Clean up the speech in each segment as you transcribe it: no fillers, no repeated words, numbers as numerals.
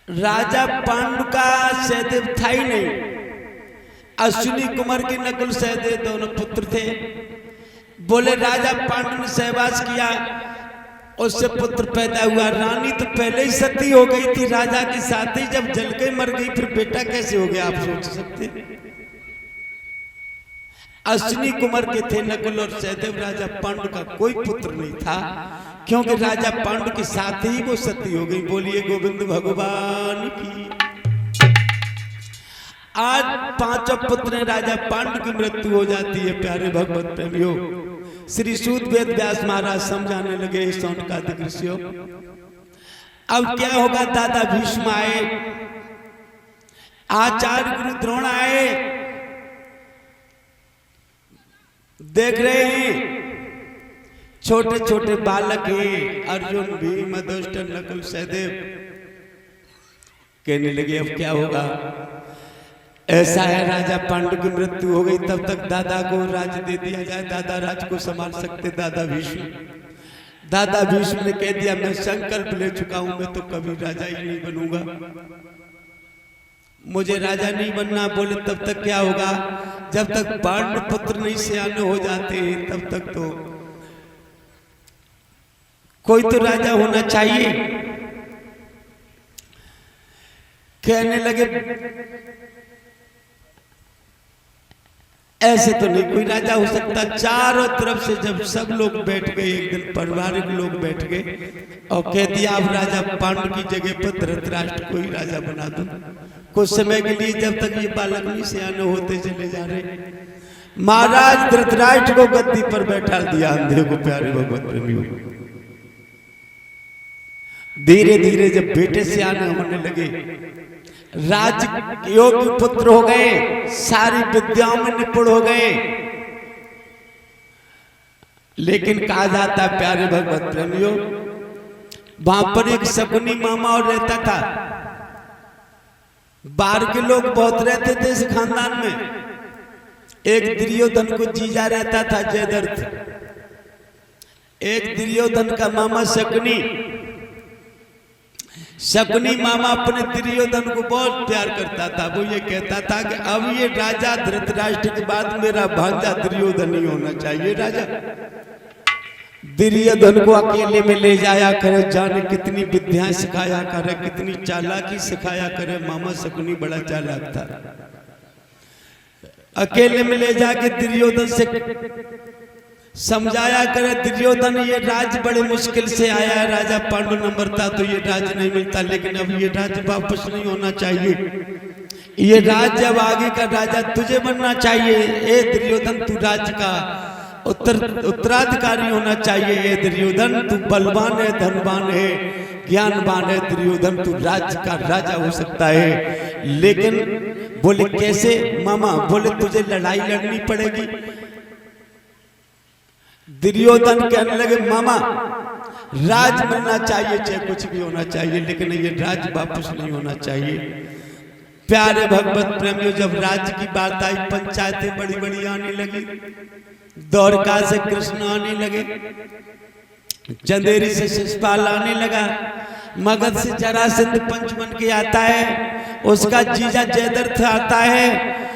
राजा पांडु का सहदेव था ही नहीं। अश्विनी कुमार के नकुल सहदेव दोनों पुत्र थे। बोले राजा पांडु ने सहवास किया, उससे पुत्र पैदा हुआ। रानी तो पहले ही सती हो गई थी राजा के साथ ही, जब जल के मर गई फिर बेटा कैसे हो गया, आप सोच सकते हैं। अश्विनी कुमार के थे नकुल और सहदेव, राजा पांडु का कोई पुत्र नहीं था, क्योंकि राजा पांडु के साथ ही वो सती हो गई। बोलिए गोविंद भगवान की। आज पांचों पुत्र हैं, राजा पांडु की मृत्यु हो जाती है। प्यारे भगवत प्रेमियों, श्री सूत वेद व्यास महाराज समझाने लगे शौनकादिक ऋषियों, अब क्या होगा। दादा भीष्म आए, आचार्य गुरु द्रोण आए, देख रहे हैं छोटे छोटे बालक हैं, अर्जुन भीम युधिष्ठिर नकुल सहदेव। कहने लगे अब क्या होगा। ऐसा है राजा पांडु की मृत्यु हो गई, तब तक दादा को राज दे दिया जाए, दादा राज को संभाल सकते। दादा भीष्म ने कह दिया मैं संकल्प ले चुका हूं, मैं तो कभी राजा ही नहीं बनूंगा, मुझे राजा नहीं बनना। बोले तब तक क्या होगा, जब तक पांडु पुत्र नहीं सियाने हो जाते हैं तब तक तो कोई तो राजा होना चाहिए। कहने लगे ऐसे तो नहीं कोई राजा हो सकता। चारों तरफ से जब सब लोग बैठ गए, एक दिन पारिवारिक लोग बैठ गए और कह दिया अब राजा पांडु की जगह पर धृतराष्ट्र को ही राजा बना दो कुछ समय के लिए, जब तक ये बालक नहीं सियाने होते चले जा रहे। महाराज धृतराष्ट्र को गद्दी पर बैठा दिया अंधे को। प्यारे भगवत प्रेमियों, धीरे धीरे जब बेटे सियाने होने लगे, राज योग्य पुत्र हो गए, सारी विद्याओं में निपुण हो गए, लेकिन कहा जाता है प्यारे भगवत प्रेमियों, वहां पर एक शकुनी मामा और रहता था। बाहर के लोग बहुत रहते थे इस खानदान में। एक दुर्योधन को जीजा रहता था जयद्रथ, एक दुर्योधन का मामा शकुनी मामा अपने दुर्योधन को बहुत प्यार करता था। वो ये कहता था कि अब ये राजा धृतराष्ट्र के बाद मेरा भांजा दुर्योधन ही होना चाहिए राजा। दुर्योधन को अकेले में ले जाया करे, जाने कितनी विद्याएं सिखाया करे, कितनी चालाकी सिखाया करे। मामा शकुनी बड़ा चालाक था। अकेले में ले जाके दुर्योधन से समझाया करे, दुर्योधन ये राज बड़े मुश्किल से आया है, राजा पांडु न मरता तो ये राज नहीं मिलता, लेकिन अब ये राज वापस नहीं होना चाहिए। ये राज अब आगे का राजा तुझे बनना चाहिए। ए दुर्योधन तू राज का उत्तराधिकारी होना चाहिए। ए दुर्योधन तू बलवान है, धनवान है, ज्ञानवान है। दुर्योधन तू राज का राजा हो सकता है। लेकिन बोले कैसे मामा? बोले तुझे लड़ाई लड़नी पड़ेगी। दुर्योधन कहने लगे मामा राज मिलना चाहिए, चाहे कुछ भी होना चाहिए, लेकिन ये राज वापस नहीं होना चाहिए। प्यारे भगवत प्रेमियों, जब राज्य की बात आई, पंचायतें बड़ी बड़ी आने लगी, द्वारका से कृष्ण आने लगे, चंदेरी से शिशुपाल आने लगा, मगध से जरासंध पंच बन के आता है, उसका जीजा जयद्रथ आता है,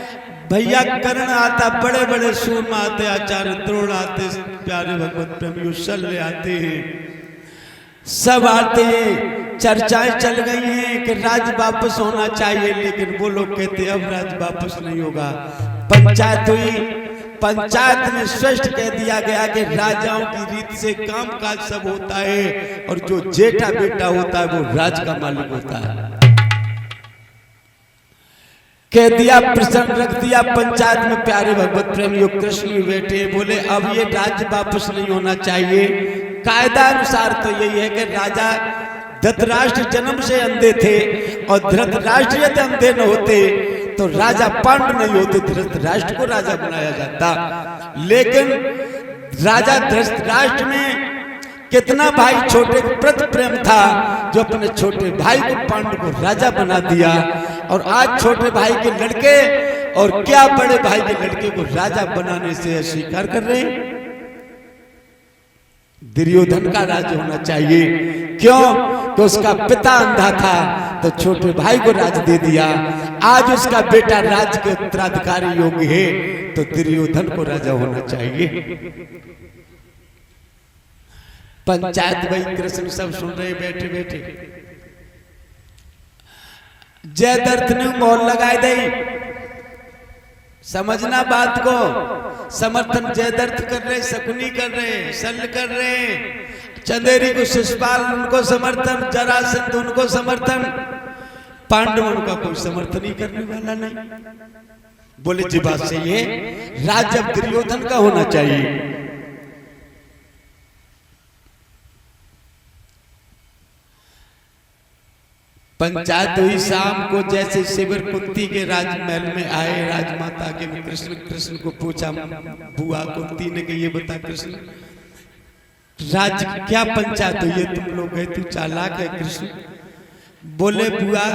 भैया कर्ण आता, बड़े बड़े सूरमा आते, आचार्य द्रोण आते, प्यारे भगवत प्रेमियों शल्य आते हैं, सब आते हैं। चर्चाएं चल गई हैं कि राज वापस होना चाहिए, लेकिन वो लोग कहते अब राज वापस नहीं होगा। पंचायत हुई, पंचायत में स्पष्ट कह दिया गया कि राजाओं की रीत से काम काज सब होता है, और जो जेठा बेटा होता है वो राज का मालिक होता है। कह दिया, प्रश्न रख दिया पंचायत में। प्यारे भगवत प्रेमियों, कृष्ण भी बैठे, बोले अब ये राज्य वापस नहीं होना चाहिए। कायदा अनुसार तो यही है कि राजा धृतराष्ट्र जन्म से अंधे थे, और धृतराष्ट्र यदि अंधे न होते तो राजा पांडु नहीं होते, धृतराष्ट्र को राजा बनाया जाता। लेकिन राजा धृतराष्ट्र में कितना भाई छोटे को प्रति प्रेम था, जो अपने छोटे भाई को पांडु को राजा बना दिया। और आज छोटे भाई के लड़के और क्या बड़े भाई के लड़के को राजा बनाने से अस्वीकार कर रहे हैं। दुर्योधन का राज्य होना चाहिए। क्यों? तो उसका पिता अंधा था, तो छोटे भाई को राज दे दिया। आज उसका बेटा राज के उत्तराधिकारी योग्य है, तो दुर्योधन को राजा होना चाहिए। पंचायत भाई कृष्ण सब सुन रहे बैठे बैठे। जयद्रथ ने मोहर लगाई दे, समझना बात को। समर्थन जयद्रथ कर रहे, शकुनी कर रहे, शल्य कर रहे, चंदेरी को शिशुपाल उनको समर्थन, जरासंध उनको समर्थन, पांडवों का कोई समर्थन ही करने वाला नहीं। बोले जी बात सही है, राज्य अब दुर्योधन का होना चाहिए। पंचायत हुई शाम को। जैसे शिविर कुंती के राजमहल में आए, राजमाता के कृष्ण को पूछा, बुआ कुंती ने कि ये बता कृष्ण, राज क्या पंचायत हुई है, तुम लोग गए, तू चालाक है कृष्ण। बोले बुआ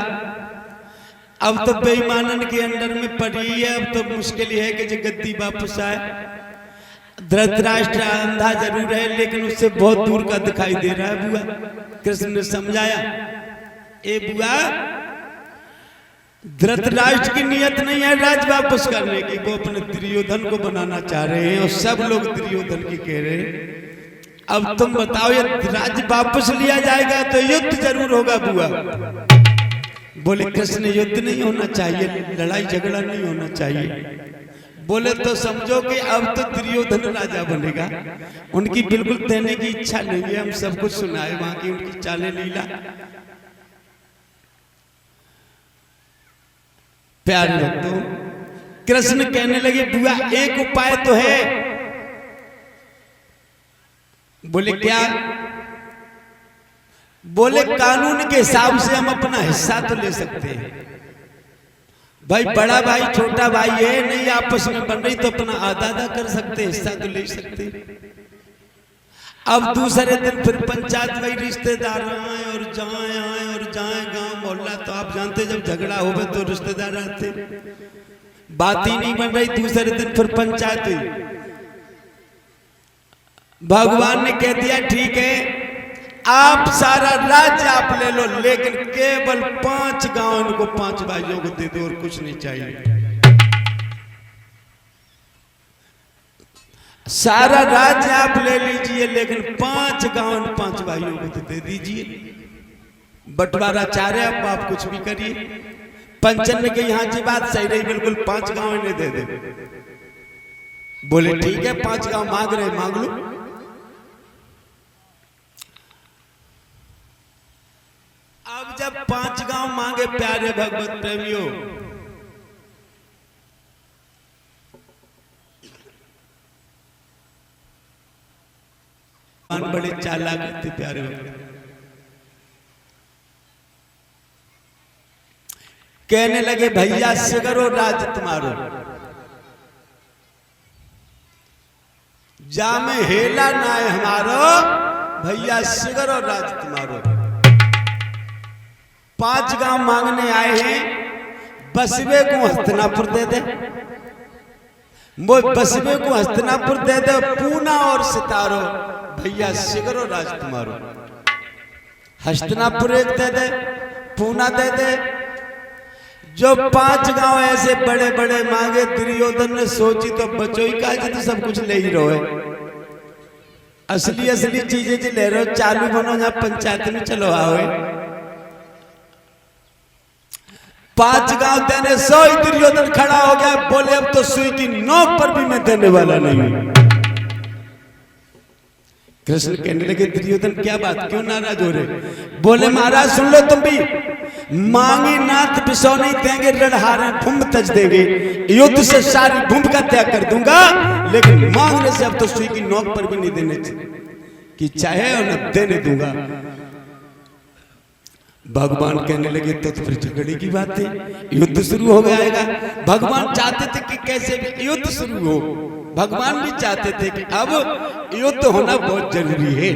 अब तो बेईमानन के अंडर में पड़ी है, अब तो मुश्किल है कि जो गद्दी वापस आए। धृतराष्ट्र अंधा जरूर है, लेकिन उससे बहुत दूर का दिखाई दे रहा है बुआ। कृष्ण ने समझाया, ए बुआ, धृतराष्ट्र की नियत नहीं है राज वापस करने की, वो अपने दुर्योधन को बनाना चाह रहे हैं और सब लोग दुर्योधन की कह रहे हैं। अब तुम बताओ, ये राज वापस लिया जाएगा तो युद्ध जरूर होगा बुआ। बोले कृष्ण, युद्ध नहीं होना चाहिए, लड़ाई झगड़ा नहीं होना चाहिए। बोले तो समझो कि अब तो दुर्योधन राजा बनेगा। उनकी बिल्कुल देने की इच्छा नहीं है, हम सब कुछ सुनाए वहां की उनकी चाले लीला। प्यारे भक्तों, कृष्ण कहने लगे बुआ एक उपाय तो है। बोले क्या? बोले कानून के हिसाब से हम अपना हिस्सा तो ले सकते हैं। भाई बड़ा भाई छोटा भाई है, नहीं आपस में बन रही तो अपना आधा आधा कर सकते, हिस्सा तो ले सकते। अब दूसरे दिन फिर पंचायत भाई रिश्तेदार आए और जाए गांव मोहल्ला, तो आप जानते जब झगड़ा हो तो रिश्तेदार आते, बात ही नहीं बन रही। दूसरे दिन फिर पंचायत हुई। भगवान ने कह दिया ठीक है, आप सारा राज्य आप ले लो, लेकिन केवल 5 गांव इनको 5 भाइयों को दे दो और कुछ नहीं चाहिए। सारा राज्य आप ले लीजिए, लेकिन 5 गांव 5 भाइयों को तो दे दीजिए। बंटवारा चाह रहे अब आप कुछ भी करिए। पंचन ने कही हाँ जी बात सही रही, बिल्कुल 5 गांव इन्हें दे दे। बोले ठीक है, 5 गांव मांग रहे मांग लो। अब जब 5 गांव मांगे प्यारे भगवत प्रेमियों, बड़े चालाक थे प्यारे भगवत। कहने लगे भैया सिगरो राज तुम्हारो, जामे हेला ना है हमारो, भैया सिगरो राज तुम्हारो। 5 गांव मांगने आए हैं, बसवे को हस्तिनापुर दे दे, वो बसवे को हस्तिनापुर दे दे, पूना और सितारो, भैया सिगरो राज तुम्हारो। हस्तिनापुर एक दे दे, पूना दे दे। जो 5 गांव ऐसे बड़े बड़े मांगे, दुर्योधन ने सोची तो बचोई का तो सब कुछ ले ही रहो है। असली असली चीजें जो ले रहे हो, चालू बनो जहां पंचायत में चलो आओ। 5 गांव देने 100 ही दुर्योधन खड़ा हो गया। बोले अब तो सुई की नोक पर भी मैं देने वाला नहीं हूं। कृष्ण कहने लगे दुर्योधन क्या बात, क्यों नाराज हो रहे? बोले महाराज सुन लो तुम भी, मांगी नाथ बिसौ नहीं देंगे, लड़हारे भूम तज देंगे। युद्ध से सारी भूम का त्याग कर दूंगा, लेकिन मांगने से अब तो सुई की नोक पर भी नहीं देने की चाहे और न देने दूंगा। भगवान कहने लगे तो फिर झगड़े की बात है, युद्ध शुरू हो जाएगा। भगवान चाहते थे कि कैसे भी युद्ध शुरू हो, भगवान भी चाहते थे कि अब युद्ध होना बहुत जरूरी है।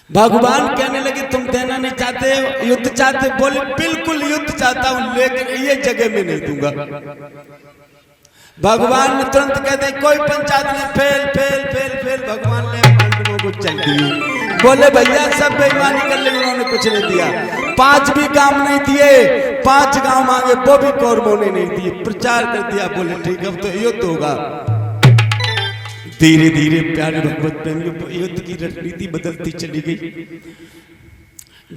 भगवान कहने लगे तुम देना नहीं चाहते, युद्ध चाहते? बोले बिल्कुल युद्ध चाहता हूं, लेकिन ये जगह में नहीं दूंगा। भगवान ने तुरंत कहते कोई पंचायत नहीं, फेल फेल फेल फेल। भगवान ने पांडवों को चल दी। बोले भैया सब बेईमानी कर ले, उन्होंने कुछ नहीं दिया, 5 भी काम नहीं दिए, 5 गांव मांगे वो भी कौरवों ने नहीं दिए। प्रचार कर दिया, बोले ठीक अब तो युद्ध होगा। धीरे धीरे प्यारे भगवत प्रेमियों युद्ध की रणनीति बदलती चली गई।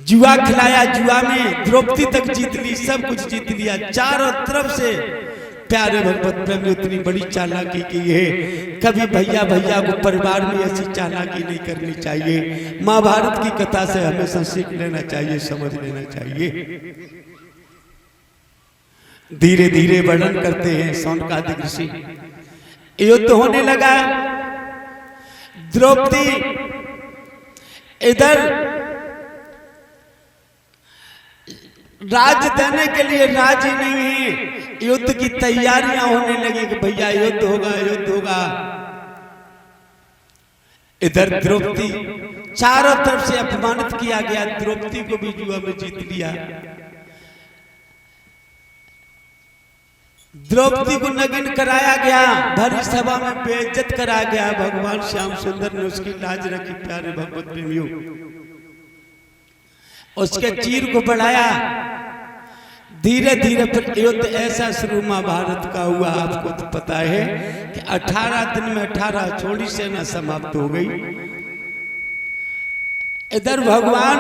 जुआ खिलाया, जुआ में द्रौपदी तक जीत ली, सब कुछ जीत लिया चारों तरफ से। प्यारे भगवत प्रेमी इतनी बड़ी चालाकी की है, कभी भैया भैया को परिवार में ऐसी चालाकी नहीं करनी चाहिए। महाभारत की कथा से हमेशा सीख लेना चाहिए, समझ लेना चाहिए। धीरे धीरे वर्णन करते हैं शौनकादिक ऋषि। युद्ध होने लगा, द्रौपदी इधर राज देने के लिए राजी नहीं है, युद्ध की तैयारियां होने लगी कि भैया युद्ध होगा, युद्ध होगा। इधर द्रौपदी चारों तरफ से अपमानित किया गया, द्रौपदी को भी जुआ में जीत लिया। द्रौपदी को नगिन कराया गया, भरी सभा में बेइज्जत कराया गया। भगवान श्याम सुंदर ने उसकी लाज रखी। प्यारे भगवत प्रेमियों, उसके चीर को बढ़ाया। धीरे धीरे फिर युद्ध ऐसा शुरू महाभारत का हुआ, आपको तो पता है कि 18 दिन में 18 छोड़ी सेना समाप्त हो गई। इधर भगवान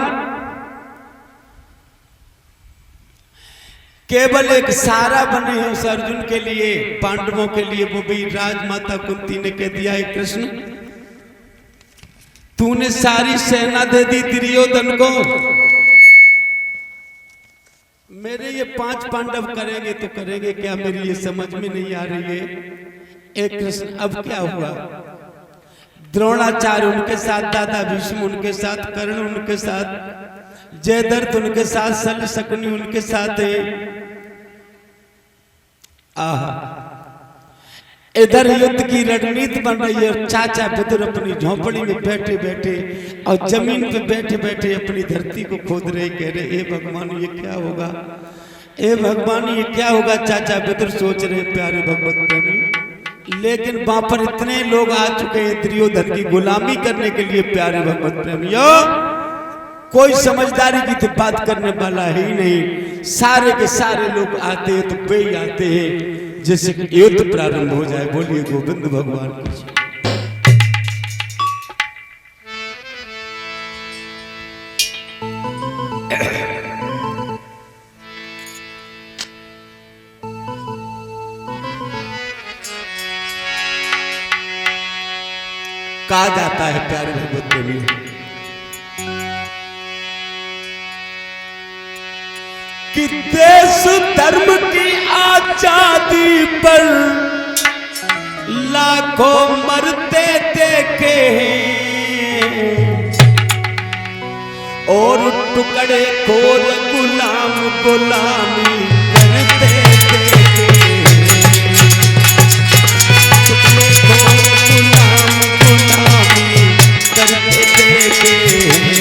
केवल एक सहारा बने हैं उस अर्जुन के लिए, पांडवों के लिए। वो भी राजमाता कुंती ने कह दिया, है कृष्ण तूने सारी सेना दे दी दुर्योधन को, मेरे ये 5 पांडव करेंगे तो करेंगे क्या, मेरी ये समझ में नहीं आ रही है। एक कृष्ण अब क्या हुआ? द्रोणाचार्य उनके साथ, दादा भीष्म उनके साथ, कर्ण उनके साथ, जयद्रथ उनके साथ, शल्य शकुनी उनके साथ है। इधर युद्ध की रणनीति बन रही है और चाचा विदुर अपनी झोंपड़ी में बैठे बैठे और जमीन पे बैठे बैठे अपनी धरती को खोद रहे, कह रहे ए भगवान ये क्या होगा, ए भगवान ये क्या होगा। चाचा विदुर सोच रहे प्यारे भगवत प्रेमी, लेकिन वहां पर इतने लोग आ चुके हैं दुर्योधन की गुलामी करने के लिए। प्यारे भगवत प्रेमियों, कोई समझदारी की तो बात करने वाला ही नहीं। सारे के सारे लोग आते हैं तो वे ही आते हैं जैसे युद्ध प्रारंभ हो जाए। बोलिए गोविंद भगवान की। कहा जाता है प्यारे भगवत प्रेमी, कि देश धर्म की आजादी पर लाखों मरते देखे हैं और टुकड़े खोर गुलाम गुलामी करते देखे हैं, टुकड़े खोर गुलाम गुलामी करते देखे हैं।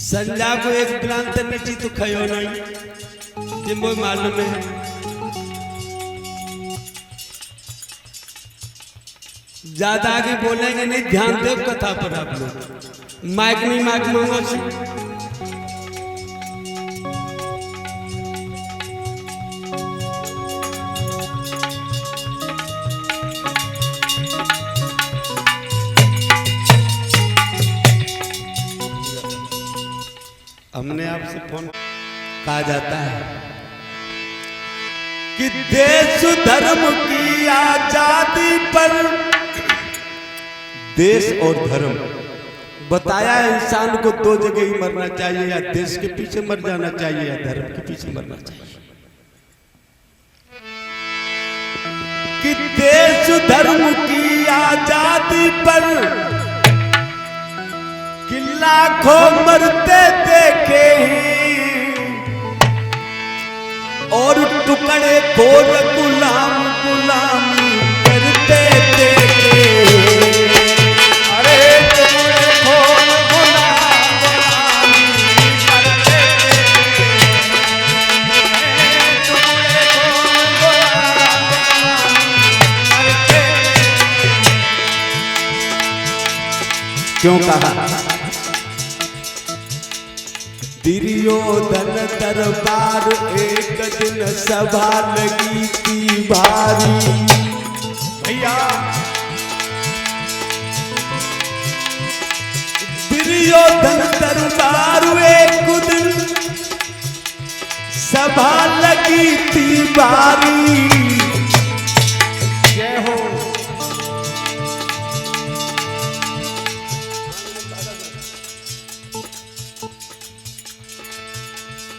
संजा को एक ग्रांत नीची तो खयो नहीं, जिम्बो मालूम है। ज्यादा आगे बोलेंगे नहीं, ध्यान दो कथा पर आप लोग। माइक नहीं माइक मांगो से। हमने आपसे फोन कहा जाता है कि देश धर्म की आजादी पर, देश और धर्म बताया इंसान को 2 जगह ही मरना चाहिए, या देश के पीछे मर जाना चाहिए या धर्म के पीछे मरना चाहिए। कि देश धर्म की आजादी पर कि लाखों मरते देखे हैं और टुकड़े खोर गुलाम गुलामी करते देखे हैं। अरे टुकड़े खोर गुलाम गुलामी करते देखे हैं। क्यों कहा? दुर्योधन दरबार एक दिन सभा लगी थी भारी। भैया दुर्योधन दरबार एक दिन सभा लगी थी भारी। जय हो।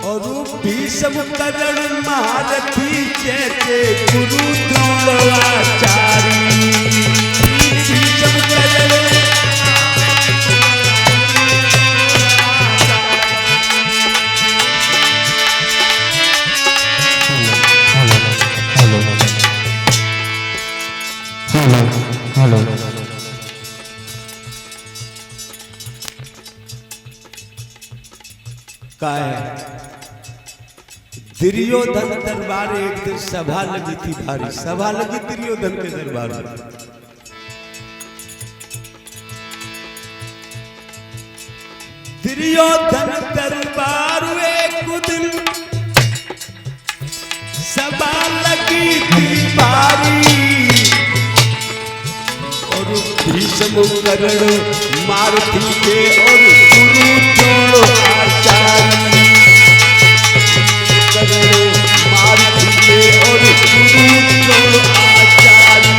और भीष्म कर्ण महारथी जैसे गुरु द्रोणाचार्य। भीष्म कर्ण हेलो का है? दुर्योधन दरबार एक दिन सभा लगी थी भारी। सभा लगी दुर्योधन के दरबार में। दुर्योधन दरबार एक दिन सभा लगी थी भारी। और भीष्म कर्ण मारती के और गुरु द्रोणाचार्य मारती के और गुरु द्रोणाचार्य।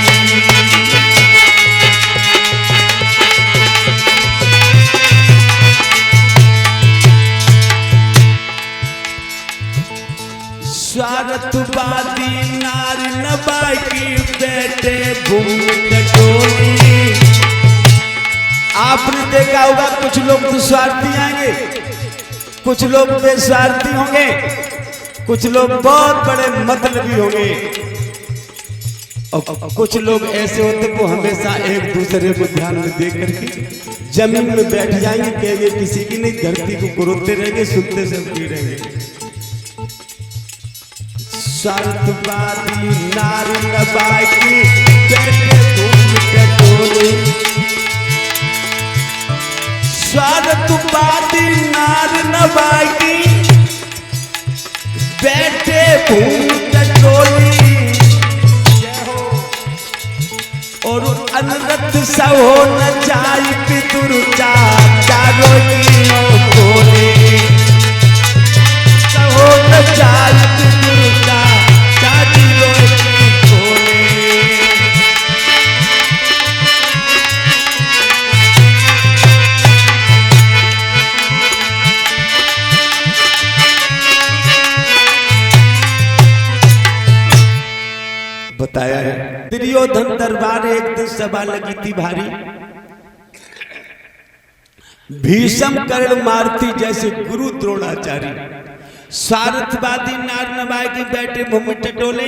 स्वार्थवादी नारी नबाई की बेटे भूमि टटोली। आपने देखा होगा कुछ लोग तो स्वार्थी आएंगे, कुछ लोग बेस्वार्थी होंगे, कुछ लोग बहुत बड़े मतलबी होंगे और कुछ लोग ऐसे होते वो हमेशा एक दूसरे को ध्यान में देख करके जमीन में बैठ जाएंगे, कहेंगे किसी की नहीं, धरती को कुरोते रहेंगे, सुनते सबकी रहेंगे। स्वार्थवादी नारी नबाई की बेटे भूमि टटोली। स्वार्थवादी नारी नबाई की बेटे भूमि टटोली। और अनरत सब हो न जाई पितुर चारो बोले। सब हो न जाई पितुर चाची बोले। बताया है दुर्योधन दरबार एक दिन सभा लगी थी भारी। भीष्म कर्ण मारती जैसे गुरु द्रोणाचार्य। स्वार्थवादी नार नबाई की बेटे भूमि टटोले।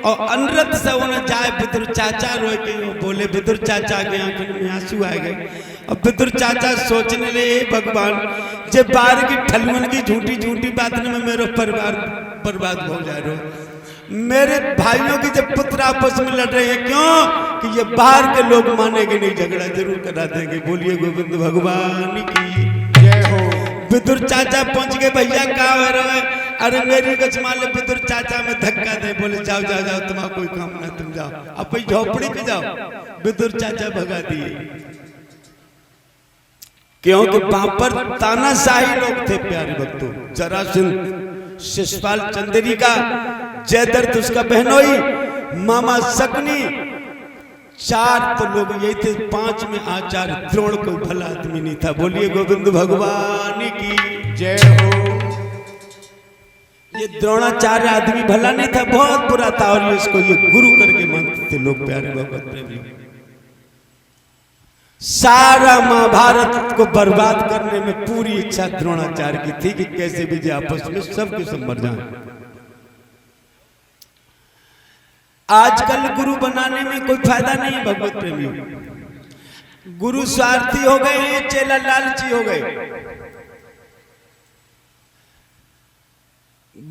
और अनरत से उन्हें जाए पितृ चाचा रोए के बोले। पितृ चाचा के आंखों में आंसू आ गए। अब पितृ चाचा सोचने लगे भगवान जब बाहर की ठलवन की झूठी झूठी बात में मेरा परिवार बर्बाद हो जा रहा है। मेरे भाइयों की जब पुत्र आपस में लड़ रहे हैं क्यों कि ये बाहर के लोग मानेंगे नहीं, झगड़ा जरूर करा देंगे। बोलिए गोविंद भगवान की जय हो। पितुर चाचा पहुंच गए। भैया क्या हो रहा है? अरे मेरी गच मान ले। पितुर चाचा में धक्का दे बोले जाओ जाओ जाओ, तुम्हारा कोई काम ना, तुम जाओ अब भाई झोपड़ी में जाओ। पितुर चाचा भगा दिए क्योंकि वहां पर तानाशाही लोग थे। प्यारे भक्तों, जरासंध, शिशुपाल चंद्रिका, जयद्रथ उसका बहनोई, मामा सकनी, 4 तो लोग यही थे। 5 में आचार्य द्रोण कोई भला आदमी नहीं था। बोलिए गोविंद भगवान की जय हो। ये द्रोणाचार्य आदमी भला नहीं था, बहुत बुरा था और इसको ये गुरु करके मानते थे लोग। प्यारे भगवत प्रेमी, सारा महाभारत को बर्बाद करने में पूरी इच्छा द्रोणाचार्य की थी कि कैसे भी आपस में सबके सब मर जाए। आजकल गुरु बनाने में कोई फायदा नहीं है भगवत प्रेमी। गुरु स्वार्थी हो गए हैं, चेला लालची हो गए।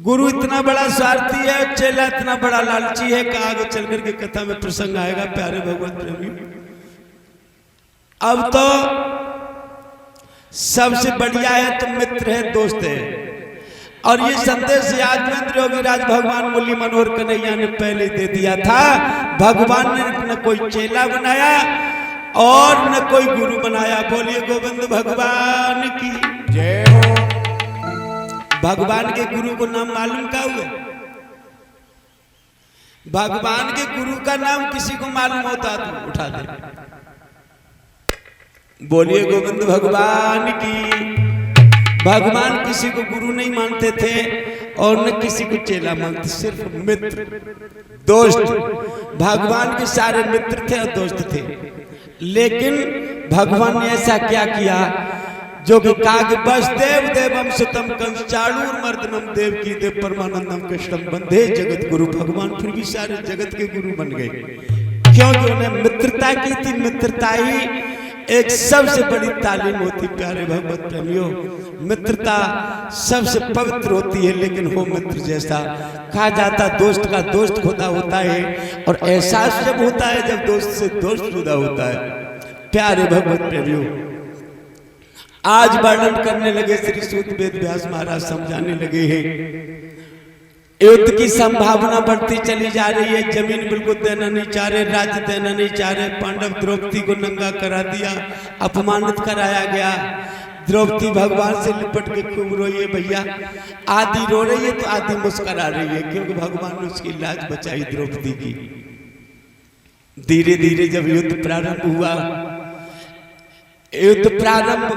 गुरु इतना बड़ा स्वार्थी है, चेला इतना बड़ा लालची है कि आगे चल करके कथा में प्रसंग आएगा। प्यारे भगवत प्रेमी, अब तो सबसे बढ़िया है तो मित्र है, दोस्त है। और ये संदेश यादवेंद्र योगीराज भगवान मुरली मनोहर कन्हैया ने पहले दे दिया था। भगवान ने न कोई चेला बनाया और न कोई गुरु बनाया। बोलिए गोविंद भगवान की जय हो। भगवान के गुरु को नाम मालूम क्या हुआ? भगवान के गुरु का नाम किसी को मालूम होता तो उठा दे। बोलिए गोविंद भगवान की। भगवान किसी को गुरु नहीं मानते थे और न किसी को चेला मानते, सिर्फ मित्र दोस्त। भगवान के सारे मित्र थे और दोस्त थे। लेकिन भगवान ने ऐसा क्या किया जो कि काग वसुदेव देवम सुतम कंस चाणूर मर्दनम देव की देव परमानंदम कृष्णम बंधे जगत गुरु। भगवान फिर भी सारे जगत के गुरु बन गए क्योंकि उन्हें मित्रता की थी। मित्रता ही एक सबसे बड़ी तालीम होती प्यारे भगवत प्रेमियों। मित्रता सबसे पवित्र होती है, लेकिन हो मित्र जैसा। कहा जाता दोस्त का दोस्त खुदा होता है और एहसास जब होता है जब दोस्त से दोस्त जुदा होता है। प्यारे भगवत प्रेमियों, आज वर्णन करने लगे श्री सूत वेद व्यास महाराज समझाने लगे हैं युद्ध की संभावना बढ़ती चली जा रही है। जमीन बिल्कुल देना नहीं चाह रहे, राज्य देना नहीं चाह रहे। पांडव द्रौपदी को नंगा करा दिया, अपमानित कराया गया। द्रौपदी भगवान से लिपट के खूब रोई है भैया। आधी रो रही है तो आधी मुस्कुरा रही है क्योंकि भगवान ने उसकी लाज बचाई द्रौपदी की। धीरे धीरे जब युद्ध प्रारंभ हुआ, युद्ध प्रारंभ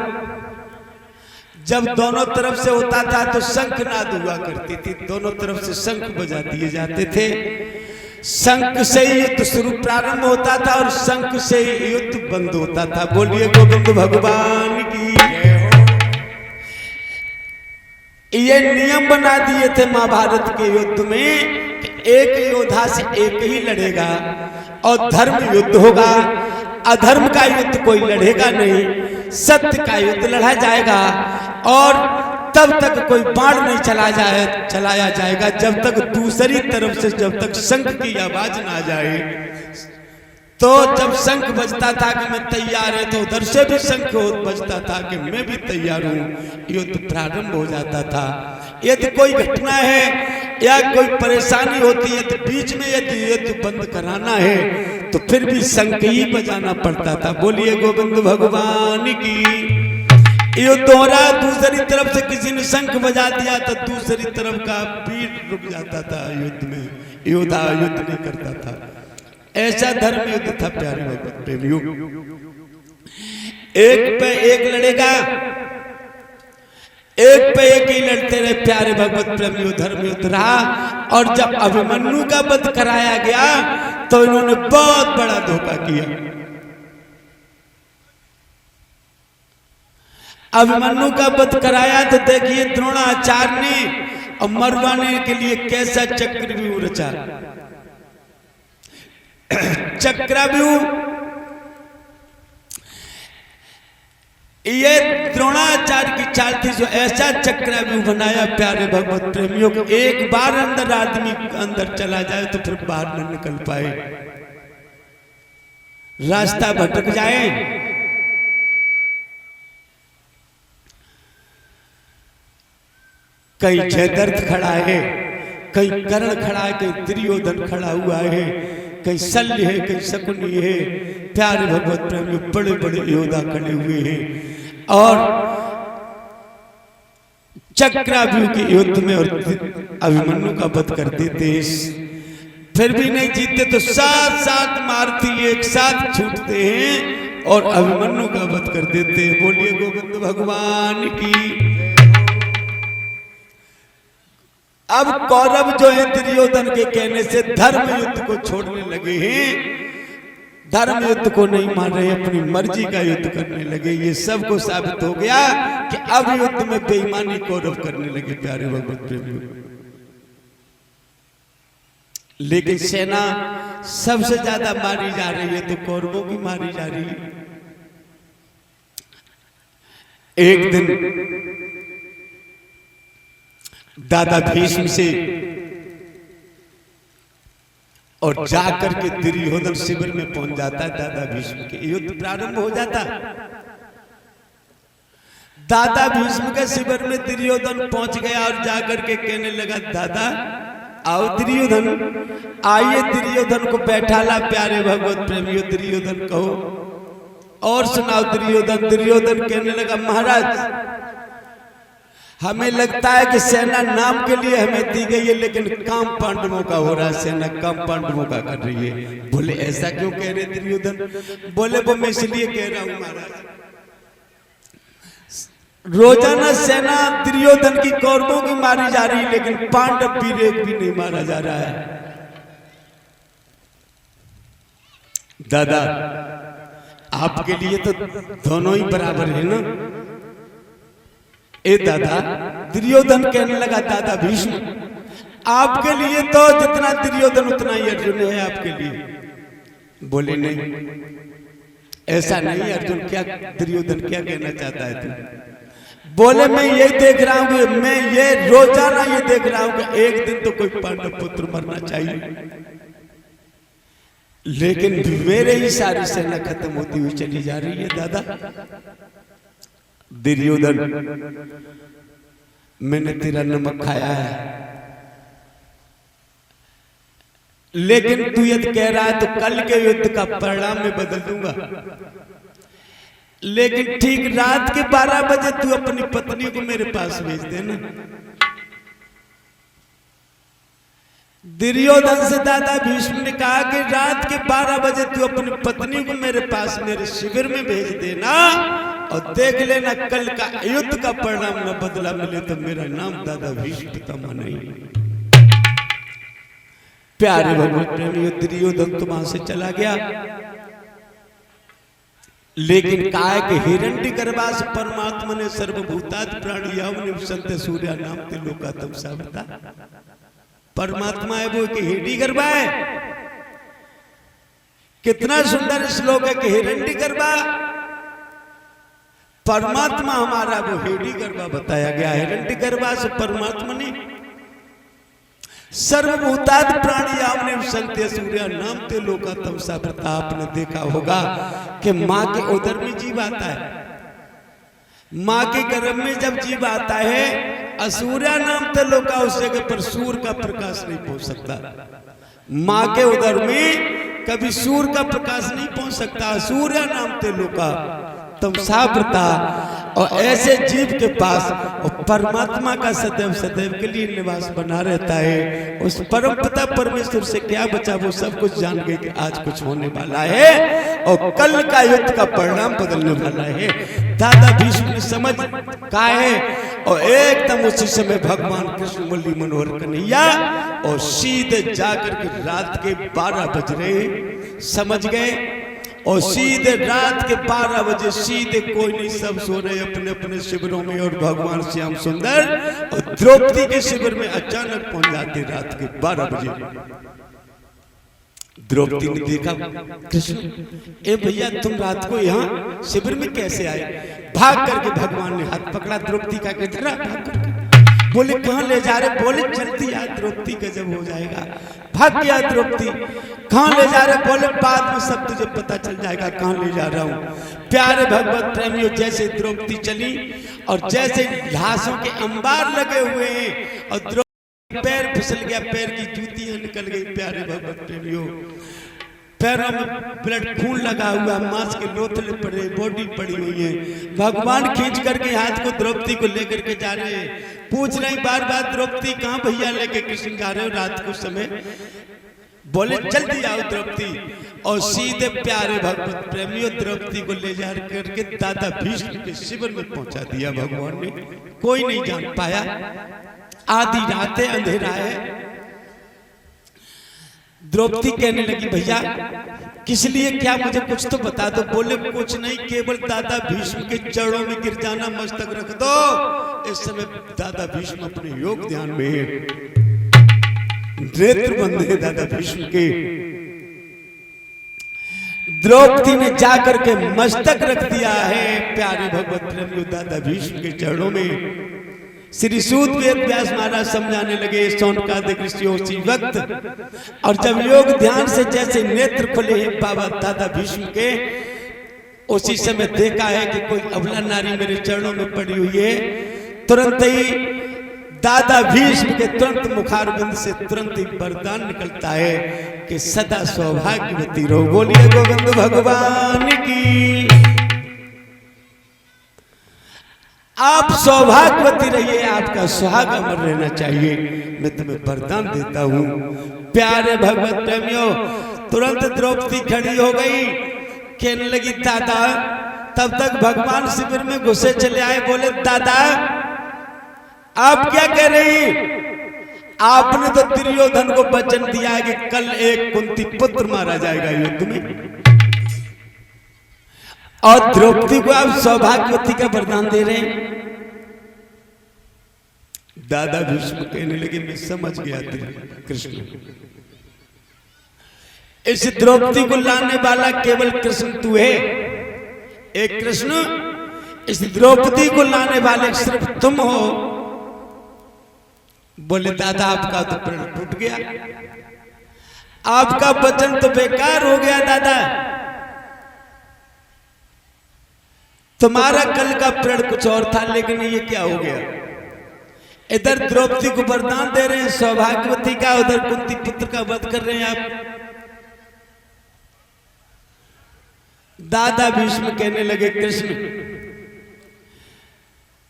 जब दोनों तरफ से होता था तो शंखनाद हुआ करती थी। दोनों तरफ से शंख बजा दिए जाते थे। शंख से ही युद्ध शुरू प्रारंभ होता था और शंख से ही युद्ध बंद होता था। बोलिए गोविंद भगवान की जय हो। ये नियम बना दिए थे महाभारत के युद्ध में कि एक योद्धा से एक ही लड़ेगा और धर्म युद्ध होगा। अधर्म का युद्ध कोई लड़ेगा नहीं, सत्य का युद्ध लड़ा जाएगा। और तब तक कोई बाण नहीं चलाया जाएगा जब तक दूसरी तरफ से जब तक शंख की आवाज ना जाए। तो जब शंख बजता था कि मैं तैयार है तो उधर से भी शंख बजता था कि मैं भी तैयार हूं। युद्ध प्रारंभ हो जाता था। यदि कोई घटना है या कोई परेशानी होती है तो बीच में यदि युद्ध बंद कराना है तो फिर भी शंख ही बजाना पड़ता था। बोलिए गोविंद भगवान की। युद्ध हो रहा, दूसरी तरफ से किसी ने शंख बजा दिया तो दूसरी तरफ का पीठ रुक जाता था। युद्ध में योद्धा युद्ध नहीं करता था। ऐसा धर्म युद्ध था प्यारे भगवत प्रेमियों। एक पे एक लड़ेगा, एक पे एक ही लड़ते रहे प्यारे भगवत प्रेमियों। धर्म युद्ध रहा और जब अभिमन्यु का वध कराया गया तो इन्होंने बहुत बड़ा धोखा किया। अभिमन्यु का वध कराया तो देखिए द्रोणाचार्य ने और मरवाने के लिए कैसा चक्रव्यूह रचा। चक्रव्यूह ये द्रोणाचार्य की चाल थी जो ऐसा चक्रव्यूह बनाया प्यारे भगवत प्रेमियों को एक बार अंदर आदमी अंदर चला जाए तो फिर बाहर न निकल पाए, रास्ता भटक जाए। कहीं जयद्रथ खड़ा है, कहीं कर्ण खड़ा है, कहीं दुर्योधन खड़ा हुआ है, कहीं शल्य है, कहीं शकुनी है। प्यारे भगवत प्रेमी बड़े बड़े योद्धा खड़े हुए हैं और चक्रव्यूह के युद्ध में और अभिमन्यु का वध कर देते हैं। फिर भी नहीं जीतते तो साथ साथ मारती एक साथ छूटते हैं और अभिमन्यु का वध कर देते हैं। बोलिए गोविंद भगवान की। अब कौरव जो है दुर्योधन के कहने से धर्म युद्ध को छोड़ने लगे हैं। धर्म युद्ध को नहीं मान रहे, अपनी मर्जी का युद्ध करने लगे। ये सबको साबित हो गया कि अब युद्ध में बेईमानी कौरव करने लगे प्यारे भगवत प्रेमियों। लेकिन सेना सबसे ज्यादा मारी जा रही है तो कौरवों की मारी जा रही है। एक दिन दादा भीष्म से और जाकर के दुर्योधन शिविर में पहुंच जाता है। दादा भीष्म के युद्ध प्रारंभ हो जाता। दादा भीष्म के शिविर में दुर्योधन पहुंच गया और जाकर के कहने लगा, दादा आओ दुर्योधन, आइए दुर्योधन को बैठाला प्यारे भगवत प्रेमियों, दुर्योधन कहो और सुनाओ दुर्योधन। दुर्योधन कहने लगा, महाराज हमें लगता है कि सेना नाम के लिए हमें दी गई है, लेकिन काम पांडवों का हो रहा है, सेना काम पांडवों का कर रही है। बोले ऐसा क्यों कह रहे दुर्योधन? बोले वो मैं इसलिए कह रहा हूं महाराज, रोजाना सेना दुर्योधन की कौरवों की मारी जा रही है, लेकिन पांडव वीर एक भी नहीं मारा जा रहा है। दादा आपके लिए तो दोनों ही बराबर है ना। ए दादा, दुर्योधन कहने लगा, दादा भीष्म आपके लिए तो जितना दुर्योधन उतना ही अर्जुन है आपके लिए। बोले नहीं ऐसा नहीं अर्जुन, क्या दुर्योधन क्या कहना चाहता है तू? बोले मैं ये देख रहा हूं, मैं ये रोजाना ये देख रहा हूं कि एक दिन तो कोई पांडव पुत्र मरना चाहिए, लेकिन मेरे ही सारी सेना खत्म होती हुई चली जा रही है। दादा दुर्योधन मैंने तेरा नमक खाया है, लेकिन तू यदि कह रहा है तो कल के युद्ध का परिणाम मैं बदल दूंगा, लेकिन ठीक रात के 12 बजे तू अपनी पत्नी को मेरे पास भेज देना। दुर्योधन से दादा भीष्म ने कहा कि रात के 12 बजे तू अपनी पत्नी को मेरे पास मेरे शिविर में भेज देना और देख लेना कल का युद्ध का परिणाम न बदला मिले तो मेरा नाम दादा भीष्म पितामह नहीं। प्यारे भगवत प्रेमियों, दुर्योधन तो वहां से चला गया, लेकिन काय के हिरण्यगर्भास परमात्मा ने सर्वभूतात् प्राणियाम संत सूर्या नाम ते लोकातम सावता। परमात्मा है वो कि हिरण्यगर्भा है। कितना सुंदर श्लोक है कि हिरण्यगर्भा परमात्मा हमारा वो हिरण्यगर्भा बताया गया। हिरण्यगर्भा से परमात्मा ने सर्वभूतात् प्राणियाम संत्य सूर्या नाम ते लोकातम सावता। आपने देखा होगा कि मां के उदर में जीव आता है, मां के गर्भ में जब जीव आता है, असूर्या नाम ते लोका उस जगह पर सूर्य का प्रकाश नहीं पहुंच सकता। मां के उदर में कभी सूर्य का प्रकाश नहीं पहुंच सकता। सूर्या नाम ते लोका तम सावता। और ऐसे जीव के पास और परमात्मा का सदैव सदैव के लिए निवास बना रहता है। उस परम पिता परमेश्वर से क्या बचा, वो सब कुछ जान गए कि आज कुछ होने वाला है और कल का युद्ध का परिणाम बदलने वाला है। दादा भीष्म ने समझ कहा है और एकदम उसी समय भगवान कृष्ण मुरली मनोहर कन्हैया और सीधे जाकर के रात के 12 बज रहे समझ गए और सीधे रात के 12 बजे सीधे कोई नहीं, सब सो रहे अपने अपने शिविरों में और भगवान श्याम सुंदर और द्रौपदी के शिविर में अचानक पहुंच जाते रात के 12 बजे। द्रौपदी ने देखा, कृष्ण ए भैया तुम रात को यहाँ शिविर में कैसे आए? भाग करके भगवान ने हाथ पकड़ा द्रौपदी का, भाग करके बोले कहाँ ले जा रहे? बोले जल्दी आ, द्रौपदी का जब हो जाएगा। भाग गया द्रौपदी। कहाँ ले जा रहे? बोले बाद में सब तुझे पता चल जाएगा कहाँ ले जा रहा हूँ। प्यारे भगवत प्रेमियों, जैसे द्रौपदी चली और जैसे घासों के अंबार लगे हुए हैं और द्रौपदी पैर फिसल गया, पैर की जूतियां निकल गई। प्यारे भगवत प्रेमियों, पैरों में ब्लड खून लगा हुआ, मांस के लोथड़े पड़े, बॉडी पड़ी हुई है। भगवान खींच करके हाथ को द्रौपदी को लेकर के जा रहे हैं। पूछ रही बार बार द्रौपदी कहाँ भैया लेके कृष्ण जा रहे हो रात को समय? बोले जल्दी आओ द्रौपदी। और सीधे प्यारे भगवत प्रेमियों द्रौपदी को ले जा करके दादा भीष्म के शिविर में पहुंचा दिया भगवान ने। कोई नहीं जान पाया, आधी रात है, अंधेरा है। द्रौपदी कहने लगी भैया किस लिए, क्या मुझे कुछ तो बता दो। बोले कुछ नहीं, केवल दादा भीष्म के चरणों में गिर जाना, मस्तक रख दो। इस समय दादा भीष्म अपने योग ध्यान में है, नेत्र बंद है दादा भीष्म के। द्रौपदी ने जाकर के मस्तक रख दिया है प्यारे भगवत प्रेमियों दादा भीष्म के चरणों में। श्री सूत वेद व्यास महाराज समझाने लगे सौनकादिक ऋषियों उसी वक्त, और जब योग ध्यान से जैसे नेत्र खुले हैं बाबा दादा भीष्म के, उसी समय देखा है कि कोई अबला नारी मेरे चरणों में पड़ी हुई है, तुरंत ही दादा भीष्म के तुरंत मुखारबिंद से तुरंत ही वरदान निकलता है कि सदा सौभाग्यवती रहो। बोलिए गोविंद भगवान की। आप सौभाग्यवती रहिए, आपका सुहाग अमर रहना चाहिए, मैं तुम्हें वरदान देता हूं। प्यारे भगवत प्रेमियों, तुरंत द्रौपदी खड़ी हो गई, कहने लगी दादा। तब तक भगवान शिविर में घुसे चले आए, बोले दादा आप क्या कह रही? आपने तो दुर्योधन को वचन दिया है कि कल एक कुंती पुत्र मारा जाएगा युद्ध में, और द्रौपदी को आप सौभाग्यवती का वरदान दे रहे हैं। दादा भीष्म कहने लगे मैं समझ गया कृष्ण, इस द्रौपदी को लाने वाला केवल कृष्ण तू है। एक कृष्ण, इस द्रौपदी को लाने वाले सिर्फ तुम हो। बोले दादा आपका तो प्रण टूट गया, आपका वचन तो बेकार हो गया दादा, तुम्हारा कल का प्रण कुछ और था, लेकिन ये क्या हो गया? इधर द्रौपदी को वरदान दे रहे हैं सौभाग्यवती का, उधर कुंती पुत्र का वध कर रहे हैं आप। दादा भीष्म कहने लगे कृष्ण,